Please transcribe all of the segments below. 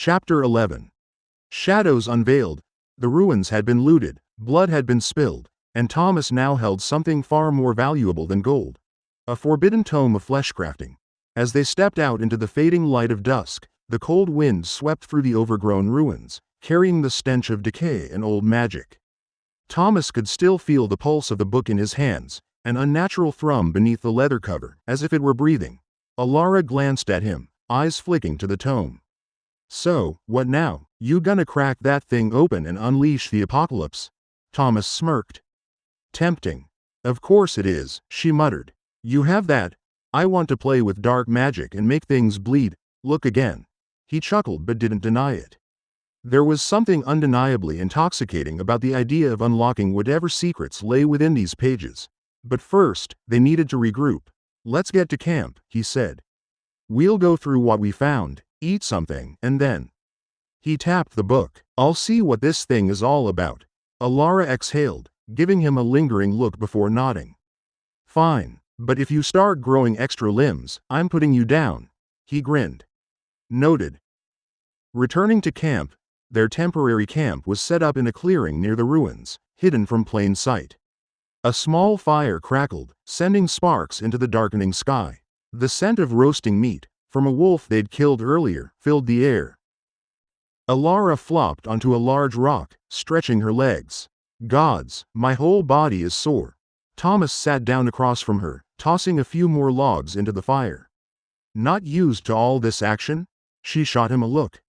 Chapter 11. Shadows unveiled. The ruins had been looted, blood had been spilled, and Thomas now held something far more valuable than gold. A forbidden tome of fleshcrafting. As they stepped out into the fading light of dusk, the cold wind swept through the overgrown ruins, carrying the stench of decay and old magic. Thomas could still feel the pulse of the book in his hands, an unnatural thrum beneath the leather cover, as if it were breathing. Alara glanced at him, eyes flicking to the tome. "So, what now? You gonna crack that thing open and unleash the apocalypse?" Thomas smirked. "Tempting. Of course it is," she muttered. "You have that. I want to play with dark magic and make things bleed. Look again." He chuckled but didn't deny it. There was something undeniably intoxicating about the idea of unlocking whatever secrets lay within these pages. But first, they needed to regroup. "Let's get to camp," he said. "We'll go through what we found, eat something, and then..." He tapped the book. "I'll see what this thing is all about." Alara exhaled, giving him a lingering look before nodding. "Fine, but if you start growing extra limbs, I'm putting you down." He grinned. "Noted." Returning to camp, their temporary camp was set up in a clearing near the ruins, hidden from plain sight. A small fire crackled, sending sparks into the darkening sky. The scent of roasting meat, from a wolf they'd killed earlier, filled the air. Alara flopped onto a large rock, stretching her legs. "Gods, my whole body is sore." Thomas sat down across from her, tossing a few more logs into the fire. "Not used to all this action?" She shot him a look.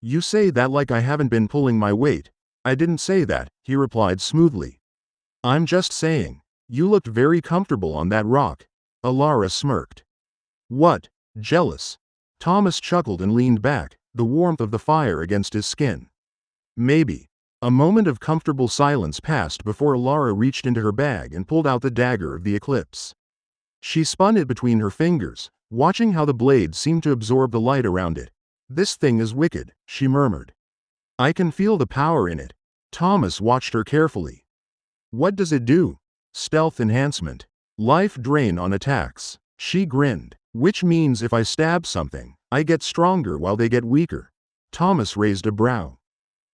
"You say that like I haven't been pulling my weight." "I didn't say that," he replied smoothly. "I'm just saying, you looked very comfortable on that rock." Alara smirked. "What, jealous?" Thomas chuckled and leaned back, the warmth of the fire against his skin. "Maybe." A moment of comfortable silence passed before Alara reached into her bag and pulled out the dagger of the eclipse. She spun it between her fingers, watching how the blade seemed to absorb the light around it. "This thing is wicked," she murmured. "I can feel the power in it." Thomas watched her carefully. "What does it do?" "Stealth enhancement. Life drain on attacks." She grinned. "Which means if I stab something, I get stronger while they get weaker." Thomas raised a brow.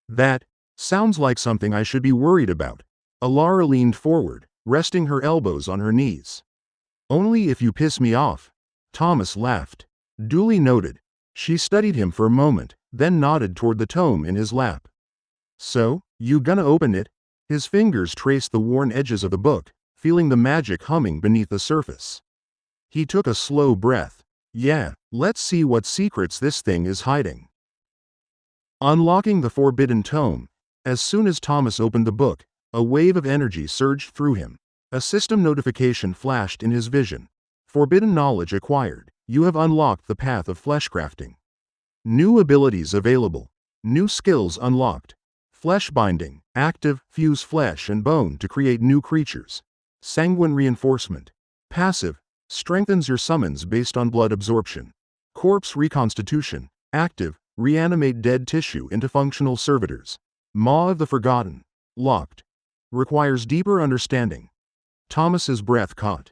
"That sounds like something I should be worried about." Alara leaned forward, resting her elbows on her knees. "Only if you piss me off." Thomas laughed. "Duly noted." She studied him for a moment, then nodded toward the tome in his lap. "So, you gonna open it?" His fingers traced the worn edges of the book, feeling the magic humming beneath the surface. He took a slow breath. "Yeah, let's see what secrets this thing is hiding." Unlocking the forbidden tome, as soon as Thomas opened the book, a wave of energy surged through him. A system notification flashed in his vision. "Forbidden knowledge acquired. You have unlocked the path of fleshcrafting. New abilities available. New skills unlocked. Flesh binding, active, fuse flesh and bone to create new creatures. Sanguine reinforcement. Passive, strengthens your summons based on blood absorption. Corpse reconstitution, active, reanimate dead tissue into functional servitors. Maw of the Forgotten, locked. Requires deeper understanding." Thomas's breath caught.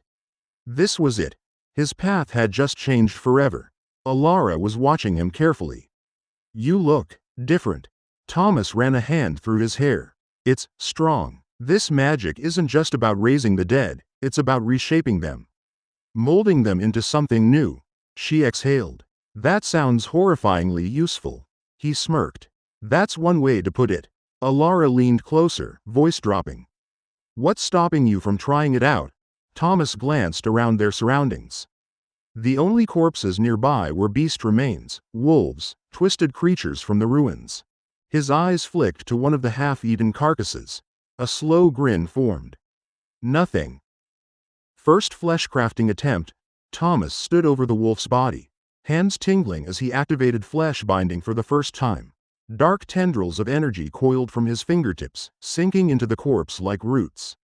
This was it. His path had just changed forever. Alara was watching him carefully. "You look different." Thomas ran a hand through his hair. "It's strong. This magic isn't just about raising the dead, it's about reshaping them. Molding them into something new." She exhaled. "That sounds horrifyingly useful." He smirked. "That's one way to put it." Alara leaned closer, voice dropping. "What's stopping you from trying it out?" Thomas glanced around their surroundings. The only corpses nearby were beast remains, wolves, twisted creatures from the ruins. His eyes flicked to one of the half-eaten carcasses. A slow grin formed. "Nothing." First fleshcrafting attempt, Thomas stood over the wolf's body, hands tingling as he activated flesh binding for the first time. Dark tendrils of energy coiled from his fingertips, sinking into the corpse like roots.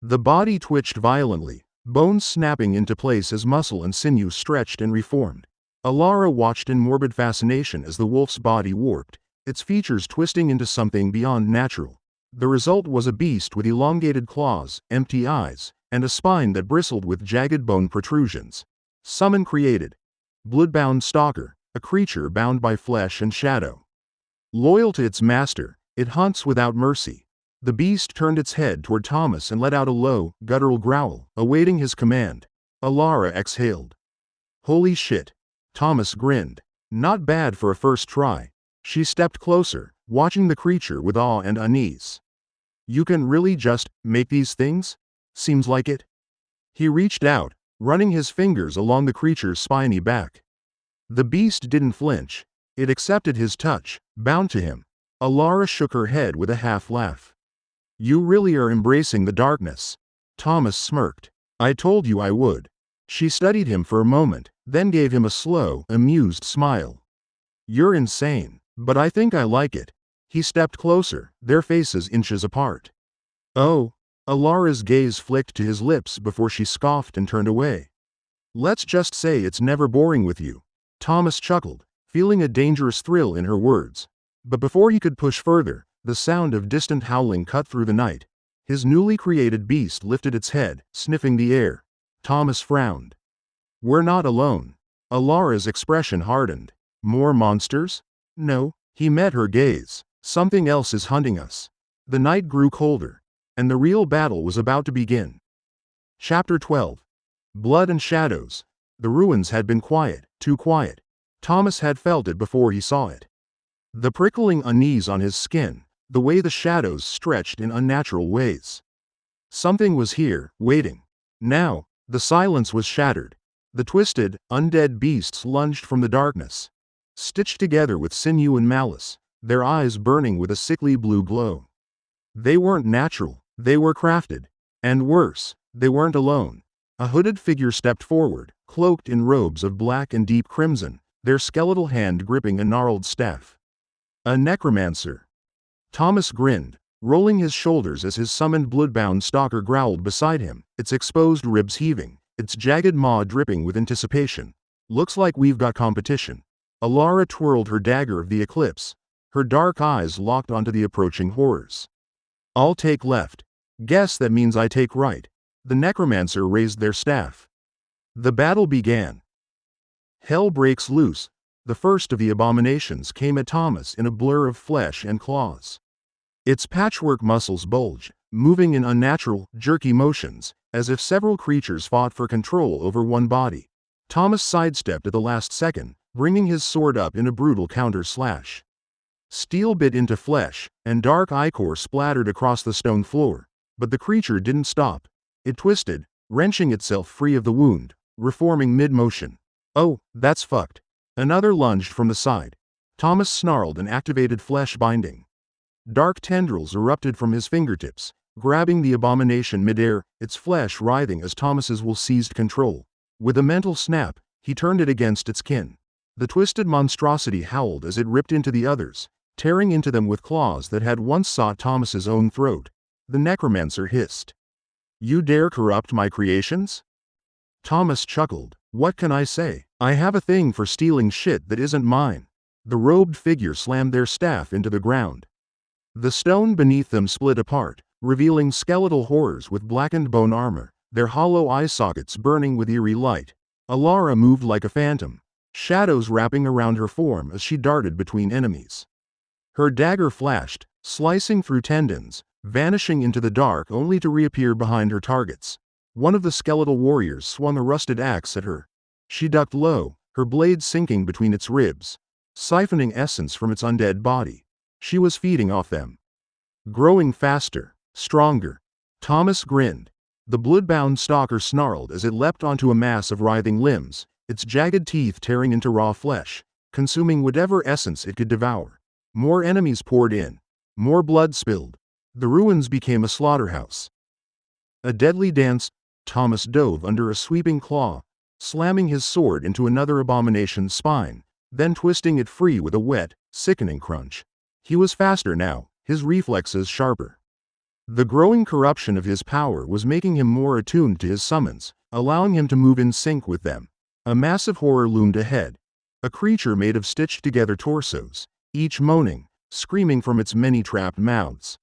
The body twitched violently, bones snapping into place as muscle and sinew stretched and reformed. Alara watched in morbid fascination as the wolf's body warped, its features twisting into something beyond natural. The result was a beast with elongated claws, empty eyes, and a spine that bristled with jagged bone protrusions. Summon created. Bloodbound Stalker, a creature bound by flesh and shadow. Loyal to its master, it hunts without mercy. The beast turned its head toward Thomas and let out a low, guttural growl, awaiting his command. Alara exhaled. Holy shit. Thomas grinned. Not bad for a first try. She stepped closer, watching the creature with awe and unease. You can really just make these things? Seems like it. He reached out, running his fingers along the creature's spiny back. The beast didn't flinch. It accepted his touch, bound to him. Alara shook her head with a half laugh. You really are embracing the darkness. Thomas smirked. I told you I would. She studied him for a moment, then gave him a slow, amused smile. You're insane, but I think I like it. He stepped closer, their faces inches apart. Oh. Alara's gaze flicked to his lips before she scoffed and turned away. Let's just say it's never boring with you. Thomas chuckled, feeling a dangerous thrill in her words. But before he could push further, the sound of distant howling cut through the night. His newly created beast lifted its head, sniffing the air. Thomas frowned. We're not alone. Alara's expression hardened. More monsters? No. He met her gaze. Something else is hunting us. The night grew colder, and the real battle was about to begin. Chapter 12. Blood and Shadows. The ruins had been quiet, too quiet. Thomas had felt it before he saw it. The prickling unease on his skin, the way the shadows stretched in unnatural ways. Something was here, waiting. Now, the silence was shattered. The twisted, undead beasts lunged from the darkness, stitched together with sinew and malice, their eyes burning with a sickly blue glow. They weren't natural, they were crafted. And worse, they weren't alone. A hooded figure stepped forward, cloaked in robes of black and deep crimson, their skeletal hand gripping a gnarled staff. A necromancer. Thomas grinned, rolling his shoulders as his summoned bloodbound stalker growled beside him, its exposed ribs heaving, its jagged maw dripping with anticipation. Looks like we've got competition. Alara twirled her dagger of the eclipse, her dark eyes locked onto the approaching horrors. I'll take left. Guess that means I take right. The necromancer raised their staff. The battle began. Hell breaks loose. The first of the abominations came at Thomas in a blur of flesh and claws. Its patchwork muscles bulged, moving in unnatural, jerky motions, as if several creatures fought for control over one body. Thomas sidestepped at the last second, bringing his sword up in a brutal counter-slash. Steel bit into flesh, and dark ichor splattered across the stone floor. But the creature didn't stop. It twisted, wrenching itself free of the wound, reforming mid-motion. Oh, that's fucked. Another lunged from the side. Thomas snarled and activated flesh binding. Dark tendrils erupted from his fingertips, grabbing the abomination midair, its flesh writhing as Thomas's will seized control. With a mental snap, he turned it against its kin. The twisted monstrosity howled as it ripped into the others, tearing into them with claws that had once sought Thomas's own throat. The necromancer hissed. You dare corrupt my creations? Thomas chuckled. What can I say? I have a thing for stealing shit that isn't mine. The robed figure slammed their staff into the ground. The stone beneath them split apart, revealing skeletal horrors with blackened bone armor, their hollow eye sockets burning with eerie light. Alara moved like a phantom, shadows wrapping around her form as she darted between enemies. Her dagger flashed, slicing through tendons, vanishing into the dark only to reappear behind her targets. One of the skeletal warriors swung a rusted axe at her. She ducked low, her blade sinking between its ribs, siphoning essence from its undead body. She was feeding off them. Growing faster, stronger. Thomas grinned. The bloodbound stalker snarled as it leapt onto a mass of writhing limbs, its jagged teeth tearing into raw flesh, consuming whatever essence it could devour. More enemies poured in. More blood spilled. The ruins became a slaughterhouse. A deadly dance. Thomas dove under a sweeping claw, slamming his sword into another abomination's spine, then twisting it free with a wet, sickening crunch. He was faster now, his reflexes sharper. The growing corruption of his power was making him more attuned to his summons, allowing him to move in sync with them. A massive horror loomed ahead. A creature made of stitched-together torsos, each moaning, screaming from its many trapped mouths.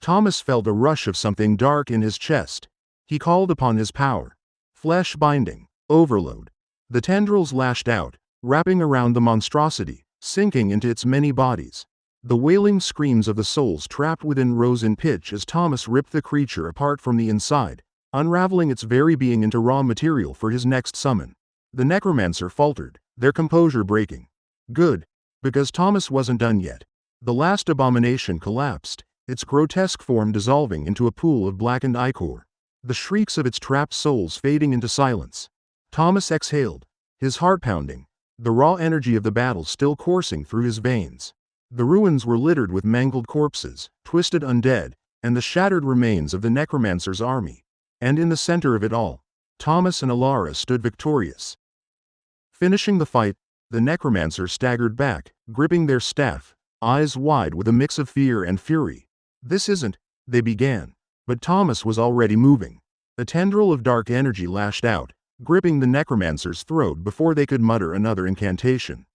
Thomas felt a rush of something dark in his chest. He called upon his power. Flesh binding. Overload. The tendrils lashed out, wrapping around the monstrosity, sinking into its many bodies. The wailing screams of the souls trapped within rose in pitch as Thomas ripped the creature apart from the inside, unraveling its very being into raw material for his next summon. The necromancer faltered, their composure breaking. Good, because Thomas wasn't done yet. The last abomination collapsed, its grotesque form dissolving into a pool of blackened ichor, the shrieks of its trapped souls fading into silence. Thomas exhaled, his heart pounding, the raw energy of the battle still coursing through his veins. The ruins were littered with mangled corpses, twisted undead, and the shattered remains of the necromancer's army. And in the center of it all, Thomas and Alara stood victorious. Finishing the fight, the necromancer staggered back, gripping their staff, eyes wide with a mix of fear and fury. This isn't, they began, but Thomas was already moving. A tendril of dark energy lashed out, gripping the necromancer's throat before they could mutter another incantation.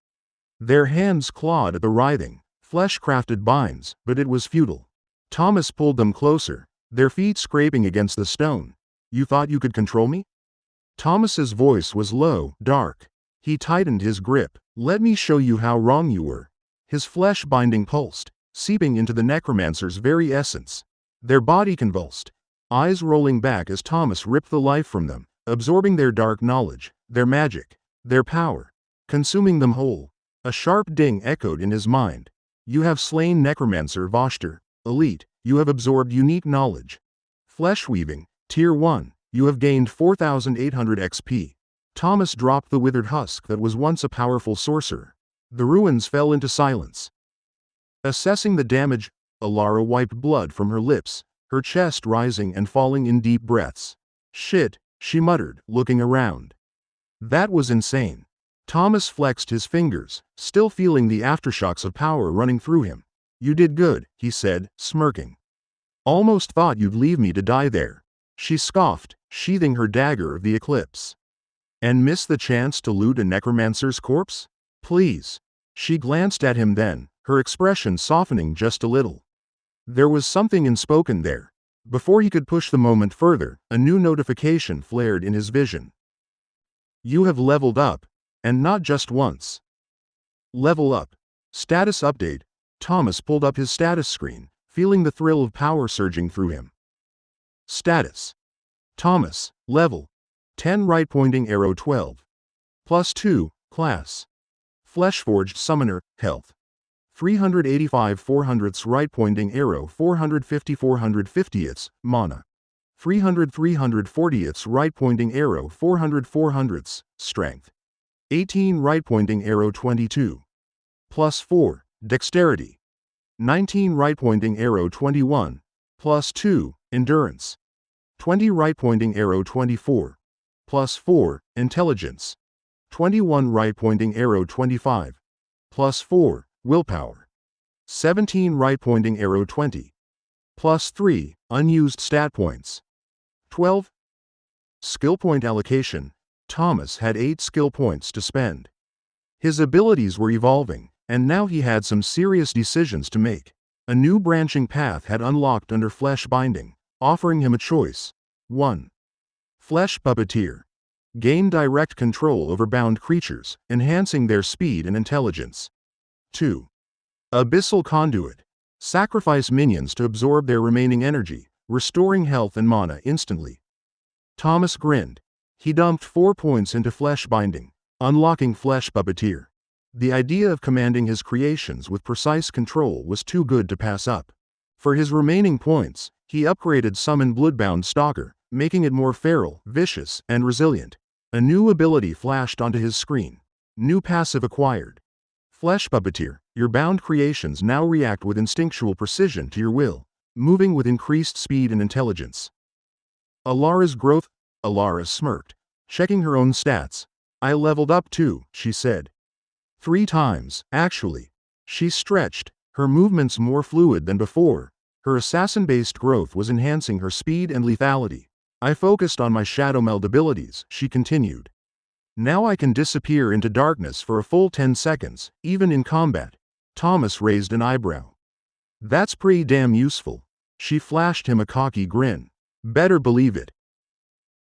Their hands clawed at the writhing, flesh-crafted binds, but it was futile. Thomas pulled them closer, their feet scraping against the stone. You thought you could control me? Thomas's voice was low, dark. He tightened his grip. Let me show you how wrong you were. His flesh binding pulsed, seeping into the necromancer's very essence. Their body convulsed, eyes rolling back as Thomas ripped the life from them, absorbing their dark knowledge, their magic, their power, consuming them whole. A sharp ding echoed in his mind. You have slain Necromancer Voshter, Elite, you have absorbed unique knowledge. Flesh-weaving, Tier 1, you have gained 4,800 XP. Thomas dropped the withered husk that was once a powerful sorcerer. The ruins fell into silence. Assessing the damage, Alara wiped blood from her lips, her chest rising and falling in deep breaths. Shit, she muttered, looking around. That was insane. Thomas flexed his fingers, still feeling the aftershocks of power running through him. You did good, he said, smirking. Almost thought you'd leave me to die there. She scoffed, sheathing her dagger of the eclipse. And miss the chance to loot a necromancer's corpse? Please. She glanced at him then, her expression softening just a little. There was something unspoken there. Before he could push the moment further, a new notification flared in his vision. You have leveled up, and not just once. Level up. Status update. Thomas pulled up his status screen, feeling the thrill of power surging through him. Status. Thomas, level 10 right pointing arrow 12. +2, class. Fleshforged Summoner, health. 385 400ths right pointing arrow 450 450ths, mana. 300 340ths right pointing arrow 400 400ths, strength. 18 right pointing arrow 22. +4, dexterity. 19 right pointing arrow 21. +2, endurance. 20 right pointing arrow 24. +4, intelligence. 21 right pointing arrow 25. +4, willpower. 17 right pointing arrow 20. +3, unused stat points. 12. Skill point allocation. Thomas had 8 skill points to spend. His abilities were evolving, and now he had some serious decisions to make. A new branching path had unlocked under flesh binding, offering him a choice. 1. Flesh puppeteer. Gain direct control over bound creatures, enhancing their speed and intelligence. 2. Abyssal conduit. Sacrifice minions to absorb their remaining energy, restoring health and mana instantly. Thomas grinned. He dumped 4 points into flesh binding, unlocking flesh puppeteer. The idea of commanding his creations with precise control was too good to pass up. For his remaining points, he upgraded Summon Bloodbound Stalker, making it more feral, vicious, and resilient. A new ability flashed onto his screen. New passive acquired. Flesh Puppeteer, your bound creations now react with instinctual precision to your will, moving with increased speed and intelligence. Alara's growth. Alara smirked, checking her own stats. I leveled up too, she said. 3 times, actually. She stretched, her movements more fluid than before. Her assassin-based growth was enhancing her speed and lethality. I focused on my shadow meld abilities, she continued. Now I can disappear into darkness for a full 10 seconds, even in combat. Thomas raised an eyebrow. That's pretty damn useful. She flashed him a cocky grin. Better believe it.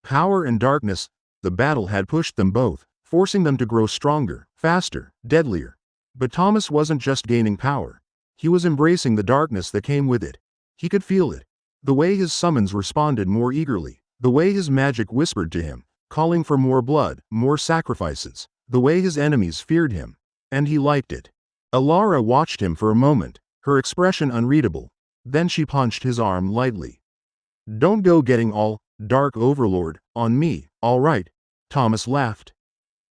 Power and darkness, the battle had pushed them both, forcing them to grow stronger, faster, deadlier. But Thomas wasn't just gaining power. He was embracing the darkness that came with it. He could feel it. The way his summons responded more eagerly. The way his magic whispered to him, calling for more blood, more sacrifices. The way his enemies feared him. And he liked it. Alara watched him for a moment, her expression unreadable. Then she punched his arm lightly. "Don't go getting all, Dark Overlord, on me, all right?" Thomas laughed.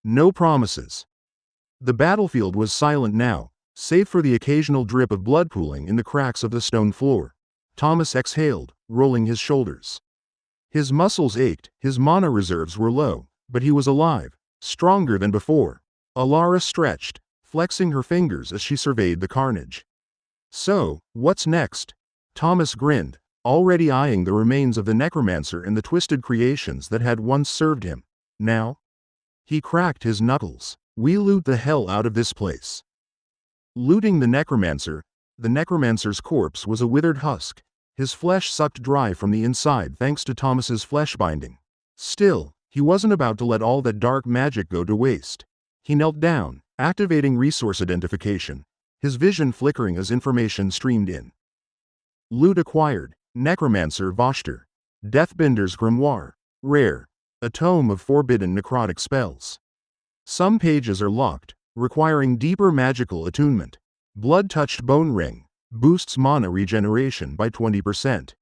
"No promises." The battlefield was silent now, save for the occasional drip of blood pooling in the cracks of the stone floor. Thomas exhaled, rolling his shoulders. His muscles ached, his mana reserves were low, but he was alive, stronger than before. Alara stretched, flexing her fingers as she surveyed the carnage. "So, what's next?" Thomas grinned, already eyeing the remains of the necromancer and the twisted creations that had once served him. "Now?" He cracked his knuckles. "We loot the hell out of this place." Looting the necromancer's corpse was a withered husk, his flesh sucked dry from the inside thanks to Thomas's flesh binding. Still, he wasn't about to let all that dark magic go to waste. He knelt down, activating resource identification, his vision flickering as information streamed in. Loot acquired: Necromancer Voshter, Deathbinder's Grimoire, rare, a tome of forbidden necrotic spells. Some pages are locked, requiring deeper magical attunement. Blood-touched bone ring, boosts mana regeneration by 20%.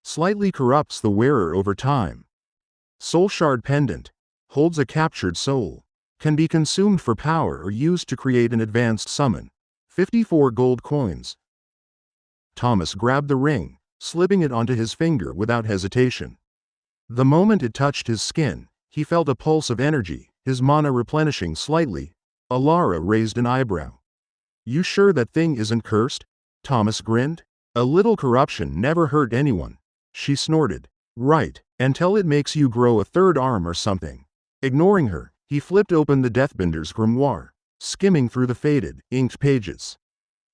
Slightly corrupts the wearer over time. Soul Shard Pendant, holds a captured soul. Can be consumed for power or used to create an advanced summon. 54 gold coins. Thomas grabbed the ring, slipping it onto his finger without hesitation. The moment it touched his skin, he felt a pulse of energy, his mana replenishing slightly. Alara raised an eyebrow. "You sure that thing isn't cursed?" Thomas grinned. "A little corruption never hurt anyone." She snorted. "Right, until it makes you grow a third arm or something." Ignoring her, he flipped open the Deathbinder's grimoire, skimming through the faded, inked pages.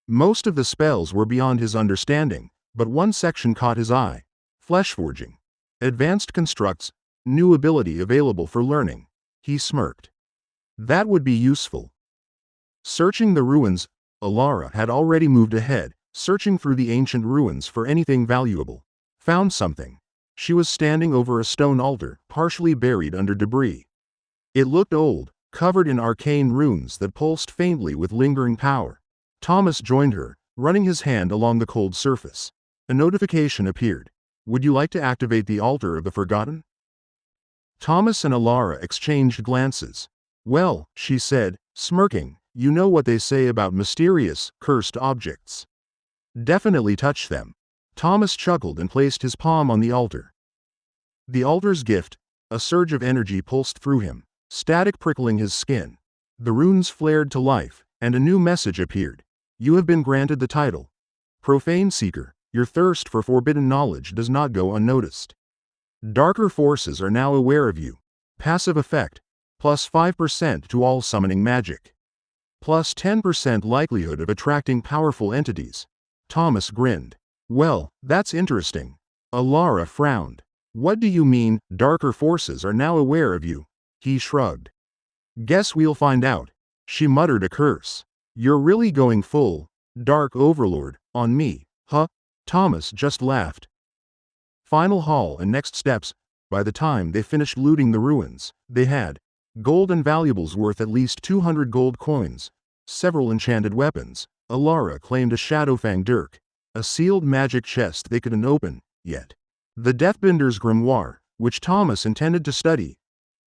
Most of the spells were beyond his understanding, but one section caught his eye. Flesh forging. Advanced constructs, new ability available for learning. He smirked. That would be useful. Searching the ruins, Alara had already moved ahead, searching through the ancient ruins for anything valuable. Found something. She was standing over a stone altar, partially buried under debris. It looked old, covered in arcane runes that pulsed faintly with lingering power. Thomas joined her, running his hand along the cold surface. A notification appeared. "Would you like to activate the Altar of the Forgotten?" Thomas and Alara exchanged glances. "Well," she said, smirking, "you know what they say about mysterious, cursed objects. Definitely touch them." Thomas chuckled and placed his palm on the altar. The altar's gift, a surge of energy pulsed through him, static prickling his skin. The runes flared to life, and a new message appeared. "You have been granted the title Profane Seeker. Your thirst for forbidden knowledge does not go unnoticed. Darker forces are now aware of you. Passive effect, plus 5% to all summoning magic. Plus 10% likelihood of attracting powerful entities." Thomas grinned. "Well, that's interesting." Alara frowned. "What do you mean, darker forces are now aware of you?" He shrugged. "Guess we'll find out." She muttered a curse. "You're really going full, Dark Overlord, on me, huh?" Thomas just laughed. Final haul and next steps. By the time they finished looting the ruins, they had gold and valuables worth at least 200 gold coins, several enchanted weapons. Alara claimed a Shadowfang dirk, a sealed magic chest they couldn't open yet. The Deathbinder's grimoire, which Thomas intended to study.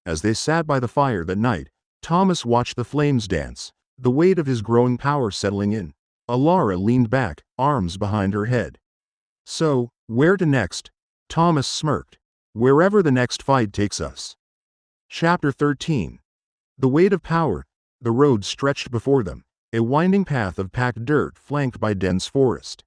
As they sat by the fire that night, Thomas watched the flames dance, the weight of his growing power settling in. Alara leaned back, arms behind her head. "So, where to next?" Thomas smirked. "Wherever the next fight takes us." Chapter 13. The weight of power. The road stretched before them, a winding path of packed dirt flanked by dense forest.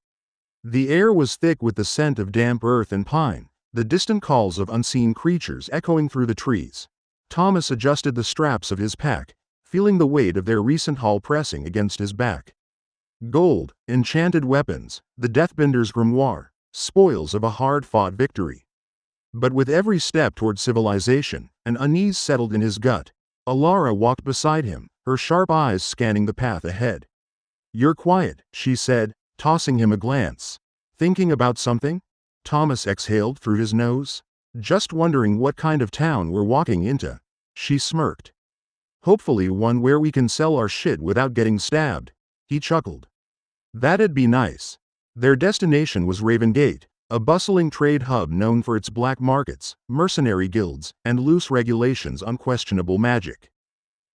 The air was thick with the scent of damp earth and pine, the distant calls of unseen creatures echoing through the trees. Thomas adjusted the straps of his pack, feeling the weight of their recent haul pressing against his back. Gold, enchanted weapons, the Deathbinder's grimoire, spoils of a hard-fought victory. But with every step toward civilization, an unease settled in his gut. Alara walked beside him, her sharp eyes scanning the path ahead. "You're quiet," she said, tossing him a glance. "Thinking about something?" Thomas exhaled through his nose. "Just wondering what kind of town we're walking into." She smirked. "Hopefully one where we can sell our shit without getting stabbed." He chuckled. "That'd be nice." Their destination was Raven Gate, a bustling trade hub known for its black markets, mercenary guilds, and loose regulations on questionable magic.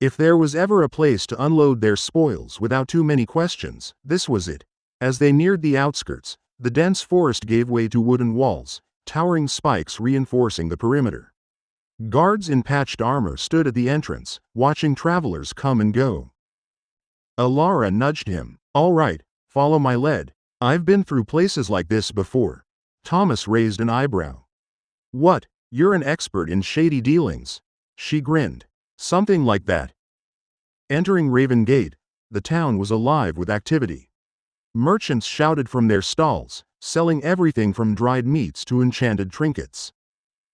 If there was ever a place to unload their spoils without too many questions, this was it. As they neared the outskirts, the dense forest gave way to wooden walls, towering spikes reinforcing the perimeter. Guards in patched armor stood at the entrance, watching travelers come and go. Alara nudged him. "All right, follow my lead. I've been through places like this before." Thomas raised an eyebrow. "What, you're an expert in shady dealings?" She grinned. "Something like that." Entering Raven Gate, the town was alive with activity. Merchants shouted from their stalls, selling everything from dried meats to enchanted trinkets.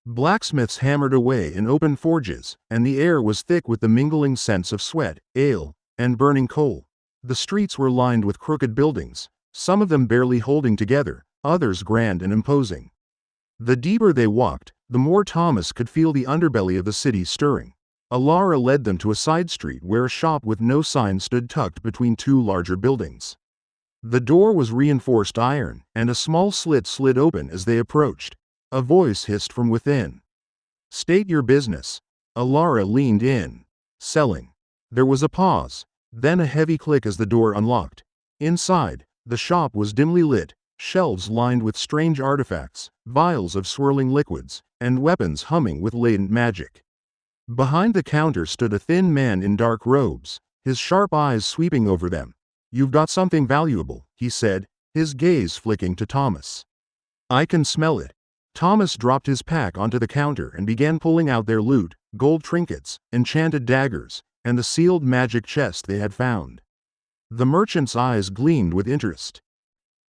Blacksmiths hammered away in open forges, and the air was thick with the mingling scents of sweat, ale, and burning coal. The streets were lined with crooked buildings, some of them barely holding together, others grand and imposing. The deeper they walked, the more Thomas could feel the underbelly of the city stirring. Alara led them to a side street where a shop with no sign stood tucked between two larger buildings. The door was reinforced iron, and a small slit slid open as they approached. A voice hissed from within. "State your business." Alara leaned in. "Selling." There was a pause, then a heavy click as the door unlocked. Inside, the shop was dimly lit, shelves lined with strange artifacts, vials of swirling liquids, and weapons humming with latent magic. Behind the counter stood a thin man in dark robes, his sharp eyes sweeping over them. "You've got something valuable," he said, his gaze flicking to Thomas. "I can smell it." Thomas dropped his pack onto the counter and began pulling out their loot, gold trinkets, enchanted daggers, and the sealed magic chest they had found. The merchant's eyes gleamed with interest.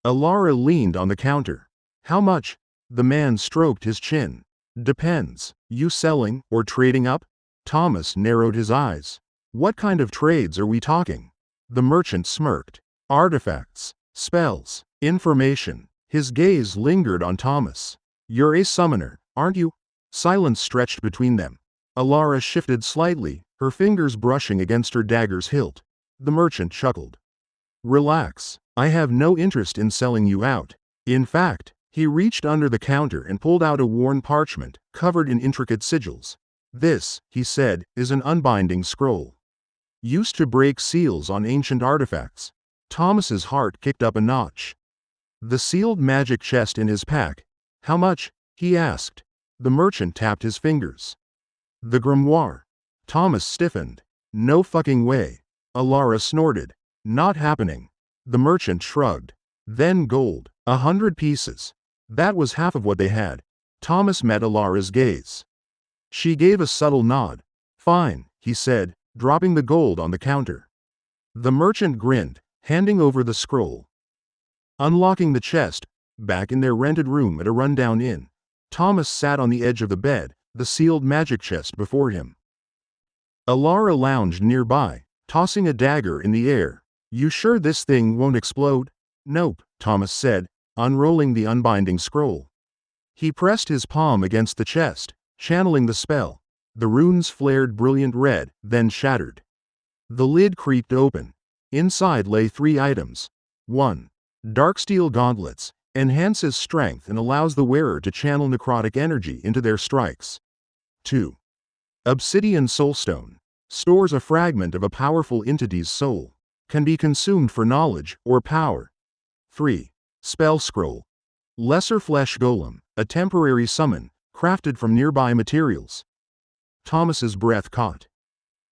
Alara leaned on the counter. "How much?" The man stroked his chin. "Depends. You selling or trading up?" Thomas narrowed his eyes. "What kind of trades are we talking?" The merchant smirked. "Artifacts, spells, information." His gaze lingered on Thomas. "You're a summoner, aren't you?" Silence stretched between them. Alara shifted slightly, her fingers brushing against her dagger's hilt. The merchant chuckled. "Relax. I have no interest in selling you out. In fact," he reached under the counter and pulled out a worn parchment, covered in intricate sigils. "This," he said, "is an unbinding scroll. Used to break seals on ancient artifacts." Thomas's heart kicked up a notch. The sealed magic chest in his pack. "How much?" he asked. The merchant tapped his fingers. "The grimoire." Thomas stiffened. "No fucking way." Alara snorted. "Not happening." The merchant shrugged. "Then gold. 100 pieces." That was half of what they had. Thomas met Alara's gaze. She gave a subtle nod. "Fine," he said, dropping the gold on the counter. The merchant grinned, handing over the scroll. Unlocking the chest, back in their rented room at a rundown inn, Thomas sat on the edge of the bed, the sealed magic chest before him. Alara lounged nearby, tossing a dagger in the air. "You sure this thing won't explode?" "Nope," Thomas said, unrolling the unbinding scroll. He pressed his palm against the chest, channeling the spell. The runes flared brilliant red, then shattered. The lid creaked open. Inside lay 3 items. 1. Darksteel gauntlets. Enhances strength and allows the wearer to channel necrotic energy into their strikes. 2. Obsidian soulstone. Stores a fragment of a powerful entity's soul. Can be consumed for knowledge or power. 3. Spell scroll. Lesser flesh golem. A temporary summon, crafted from nearby materials. Thomas's breath caught.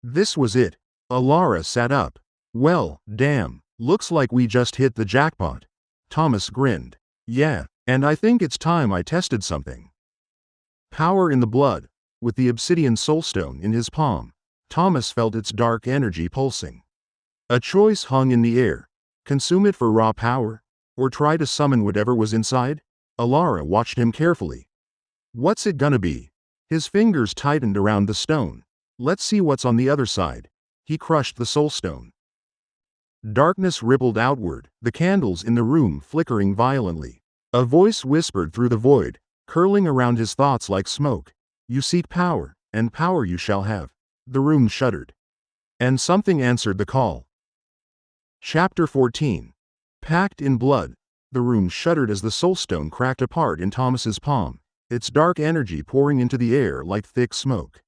This was it. Alara sat up. "Well, damn, looks like we just hit the jackpot." Thomas grinned. "Yeah, and I think it's time I tested something." Power in the blood. With the obsidian soulstone in his palm, Thomas felt its dark energy pulsing. A choice hung in the air. Consume it for raw power, or try to summon whatever was inside? Alara watched him carefully. "What's it gonna be?" His fingers tightened around the stone. "Let's see what's on the other side." he crushed the soul stone. Darkness rippled outward, the candles in the room flickering violently. A voice whispered through the void, curling around his thoughts like smoke. You seek power, and power you shall have. The room shuddered. And something answered the call. Chapter 14. Packed in blood. The room shuddered as the soulstone cracked apart in Thomas's palm, its dark energy pouring into the air like thick smoke.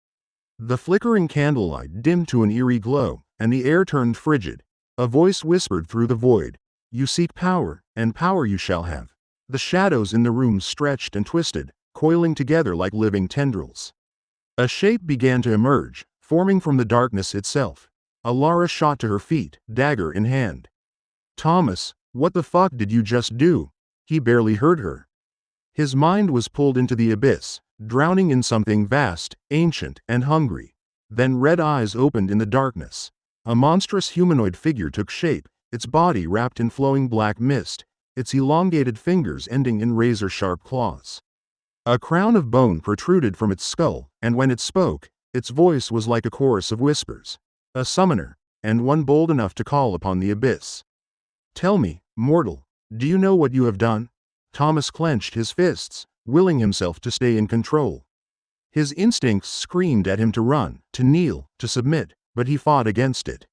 The flickering candlelight dimmed to an eerie glow, and the air turned frigid. A voice whispered through the void. You seek power, and power you shall have. The shadows in the room stretched and twisted, coiling together like living tendrils. A shape began to emerge, forming from the darkness itself. Alara shot to her feet, dagger in hand. Thomas, what the fuck did you just do? He barely heard her. His mind was pulled into the abyss, drowning in something vast, ancient, and hungry. Then red eyes opened in the darkness. A monstrous humanoid figure took shape, its body wrapped in flowing black mist, its elongated fingers ending in razor-sharp claws. A crown of bone protruded from its skull, and when it spoke, its voice was like a chorus of whispers. A summoner, and one bold enough to call upon the abyss. Tell me, mortal, do you know what you have done? Thomas clenched his fists, willing himself to stay in control. His instincts screamed at him to run, to kneel, to submit, but he fought against it.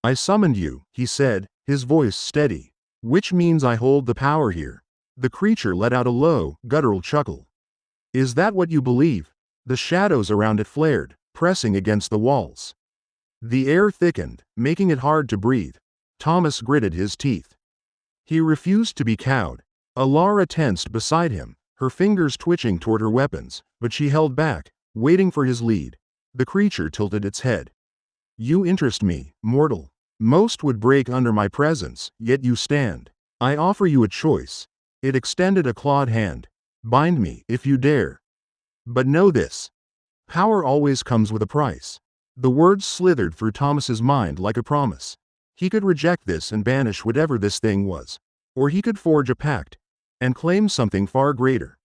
I summoned you, he said, his voice steady. Which means I hold the power here. The creature let out a low, guttural chuckle. Is that what you believe? The shadows around it flared, pressing against the walls. The air thickened, making it hard to breathe. Thomas gritted his teeth. He refused to be cowed. Alara tensed beside him, her fingers twitching toward her weapons, but she held back, waiting for his lead. The creature tilted its head. You interest me, mortal. Most would break under my presence, yet you stand. I offer you a choice. It extended a clawed hand. Bind me, if you dare. But know this. Power always comes with a price. The words slithered through Thomas's mind like a promise. He could reject this and banish whatever this thing was. Or he could forge a pact, and claim something far greater.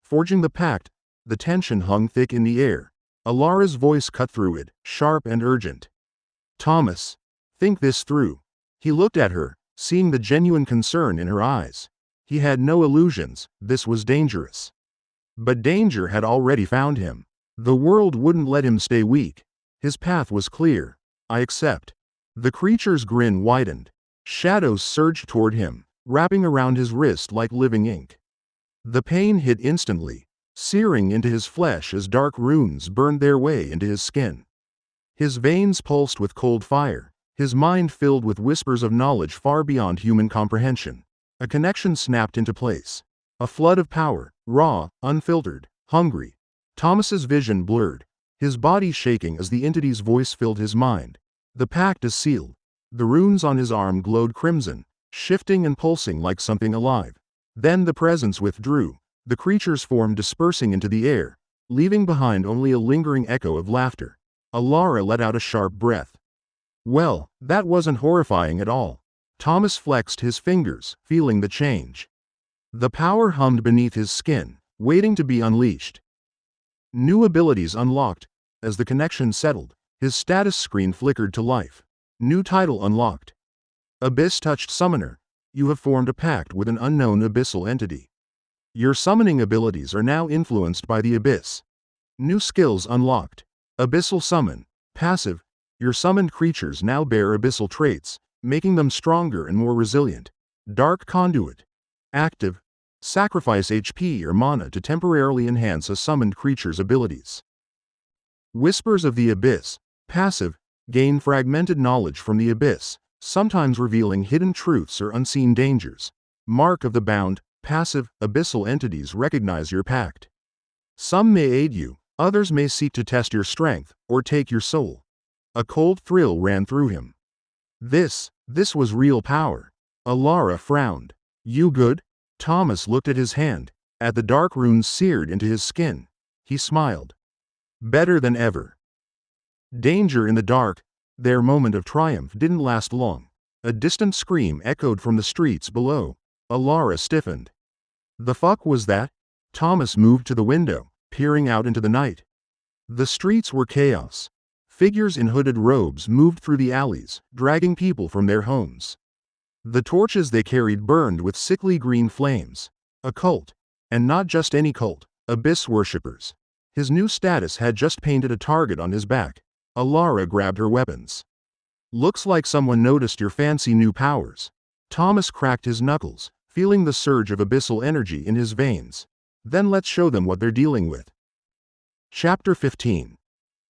Forging the pact, the tension hung thick in the air. Alara's voice cut through it, sharp and urgent. Thomas, think this through. He looked at her, seeing the genuine concern in her eyes. He had no illusions, this was dangerous. But danger had already found him. The world wouldn't let him stay weak. His path was clear. I accept. The creature's grin widened. Shadows surged toward him, wrapping around his wrist like living ink. The pain hit instantly, searing into his flesh as dark runes burned their way into his skin. His veins pulsed with cold fire, his mind filled with whispers of knowledge far beyond human comprehension. A connection snapped into place. A flood of power, raw, unfiltered, hungry. Thomas's vision blurred, his body shaking as the entity's voice filled his mind. The pact is sealed. The runes on his arm glowed crimson, shifting and pulsing like something alive. Then the presence withdrew, the creature's form dispersing into the air, leaving behind only a lingering echo of laughter. Alara let out a sharp breath. Well, that wasn't horrifying at all. Thomas flexed his fingers, feeling the change. The power hummed beneath his skin, waiting to be unleashed. New abilities unlocked. As the connection settled, his status screen flickered to life. New title unlocked. Abyss-touched summoner. You have formed a pact with an unknown abyssal entity. Your summoning abilities are now influenced by the abyss. New skills unlocked. Abyssal summon. Passive. Your summoned creatures now bear abyssal traits, making them stronger and more resilient. Dark conduit. Active. Sacrifice HP or mana to temporarily enhance a summoned creature's abilities. Whispers of the abyss. Passive. Gain fragmented knowledge from the abyss, sometimes revealing hidden truths or unseen dangers. Mark of the bound. Passive. Abyssal entities recognize your pact. Some may aid you, others may seek to test your strength, or take your soul. A cold thrill ran through him. This was real power. Alara frowned. You good? Thomas looked at his hand, at the dark runes seared into his skin. He smiled. Better than ever. Danger in the dark. Their moment of triumph didn't last long. A distant scream echoed from the streets below. Alara stiffened. The fuck was that? Thomas moved to the window, peering out into the night. The streets were chaos. Figures in hooded robes moved through the alleys, dragging people from their homes. The torches they carried burned with sickly green flames. A cult. And not just any cult, Abyss worshippers. His new status had just painted a target on his back. Alara grabbed her weapons. Looks like someone noticed your fancy new powers. Thomas cracked his knuckles, feeling the surge of abyssal energy in his veins. Then let's show them what they're dealing with. Chapter 15.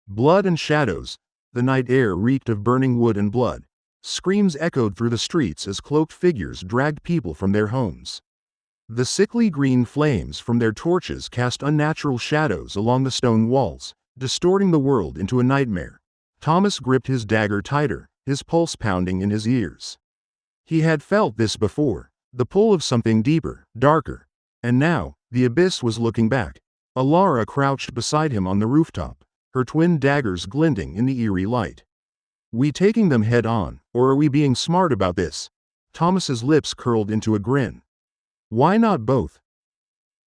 Blood and shadows. The night air reeked of burning wood and blood. Screams echoed through the streets as cloaked figures dragged people from their homes. The sickly green flames from their torches cast unnatural shadows along the stone walls, distorting the world into a nightmare. Thomas gripped his dagger tighter, his pulse pounding in his ears. He had felt this before, the pull of something deeper, darker. And now, the abyss was looking back. Alara crouched beside him on the rooftop, her twin daggers glinting in the eerie light. We taking them head on, or are we being smart about this? Thomas's lips curled into a grin. Why not both?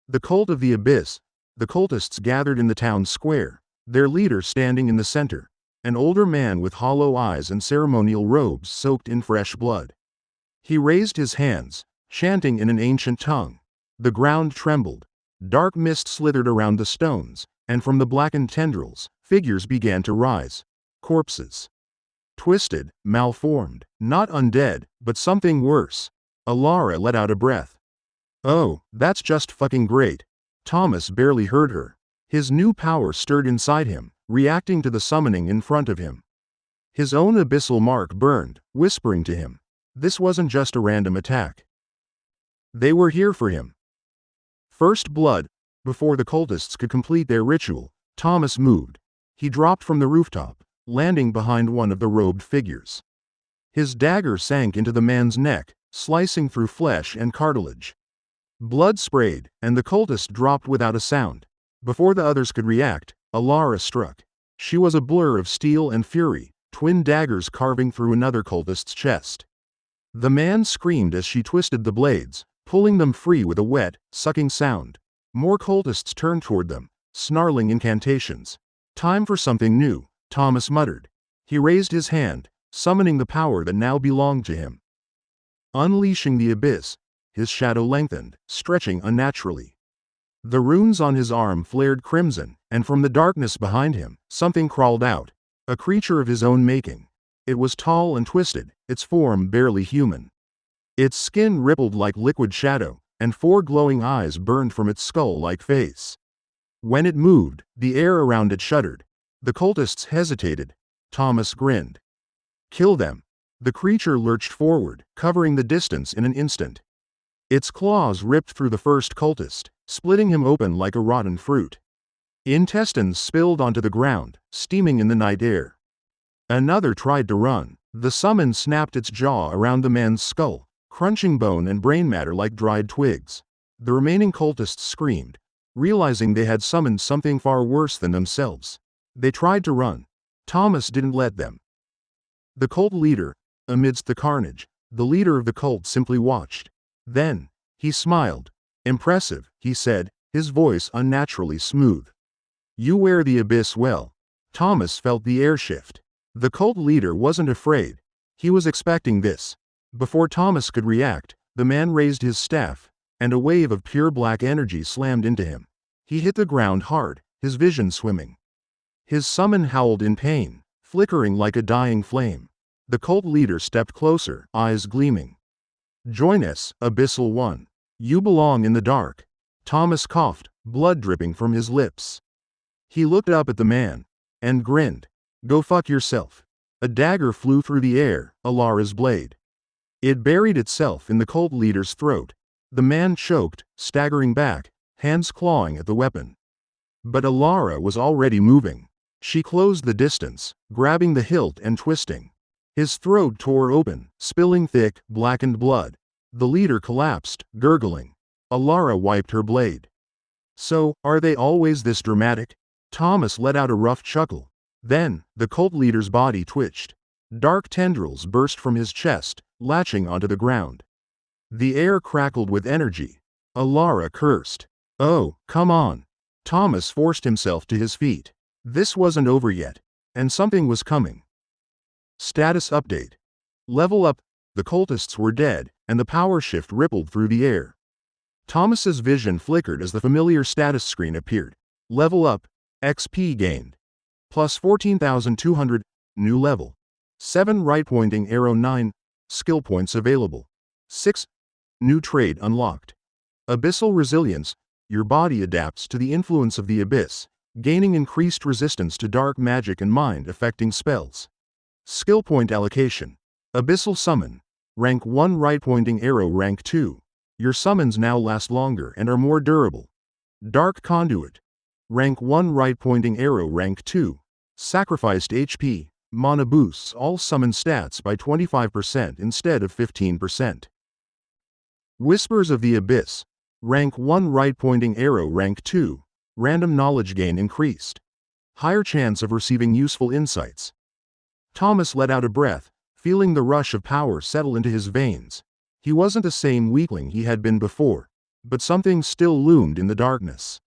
The cult of the abyss. The cultists gathered in the town square, their leader standing in the center, an older man with hollow eyes and ceremonial robes soaked in fresh blood. He raised his hands, chanting in an ancient tongue. The ground trembled. Dark mist slithered around the stones, and from the blackened tendrils, figures began to rise. Corpses. Twisted, malformed, not undead, but something worse. Alara let out a breath. Oh, that's just fucking great. Thomas barely heard her. His new power stirred inside him, reacting to the summoning in front of him. His own abyssal mark burned, whispering to him. This wasn't just a random attack. They were here for him. First blood. Before the cultists could complete their ritual, Thomas moved. He dropped from the rooftop, landing behind one of the robed figures. His dagger sank into the man's neck, slicing through flesh and cartilage. Blood sprayed, and the cultist dropped without a sound. Before the others could react, Alara struck. She was a blur of steel and fury, twin daggers carving through another cultist's chest. The man screamed as she twisted the blades, pulling them free with a wet, sucking sound. More cultists turned toward them, snarling incantations. Time for something new, Thomas muttered. He raised his hand, summoning the power that now belonged to him. Unleashing the abyss, his shadow lengthened, stretching unnaturally. The runes on his arm flared crimson, and from the darkness behind him, something crawled out. A creature of his own making. It was tall and twisted, its form barely human. Its skin rippled like liquid shadow, and 4 glowing eyes burned from its skull-like face. When it moved, the air around it shuddered. The cultists hesitated. Thomas grinned. Kill them. The creature lurched forward, covering the distance in an instant. Its claws ripped through the first cultist, splitting him open like a rotten fruit. Intestines spilled onto the ground, steaming in the night air. Another tried to run. The summon snapped its jaw around the man's skull, crunching bone and brain matter like dried twigs. The remaining cultists screamed, realizing they had summoned something far worse than themselves. They tried to run. Thomas didn't let them. The cult leader, amidst the carnage, the leader of the cult simply watched. Then, he smiled. Impressive, he said, his voice unnaturally smooth. You wear the abyss well. Thomas felt the air shift. The cult leader wasn't afraid. He was expecting this. Before Thomas could react, the man raised his staff, and a wave of pure black energy slammed into him. He hit the ground hard, his vision swimming. His summon howled in pain, flickering like a dying flame. The cult leader stepped closer, eyes gleaming. Join us, Abyssal One. You belong in the dark. Thomas coughed, blood dripping from his lips. He looked up at the man, and grinned. Go fuck yourself. A dagger flew through the air, Alara's blade. It buried itself in the cult leader's throat. The man choked, staggering back, hands clawing at the weapon. But Alara was already moving. She closed the distance, grabbing the hilt and twisting. His throat tore open, spilling thick, blackened blood. The leader collapsed, gurgling. Alara wiped her blade. So, are they always this dramatic? Thomas let out a rough chuckle. Then, the cult leader's body twitched. Dark tendrils burst from his chest, latching onto the ground. The air crackled with energy. Alara cursed. Oh, come on. Thomas forced himself to his feet. This wasn't over yet. And something was coming. Status update. Level up, the cultists were dead, and the power shift rippled through the air. Thomas's vision flickered as the familiar status screen appeared. Level up, XP gained. Plus 14,200, new level. 7 right pointing arrow 9, skill points available. 6, new trade unlocked. Abyssal resilience, your body adapts to the influence of the abyss, gaining increased resistance to dark magic and mind-affecting spells. Skill point allocation. Abyssal summon. Rank 1 right pointing arrow rank 2. Your summons now last longer and are more durable. Dark conduit. Rank 1 right pointing arrow rank 2. Sacrificed HP. Mana boosts all summon stats by 25% instead of 15%. Whispers of the Abyss. Rank 1 right pointing arrow rank 2. Random knowledge gain increased. Higher chance of receiving useful insights. Thomas let out a breath, feeling the rush of power settle into his veins. He wasn't the same weakling he had been before, but something still loomed in the darkness.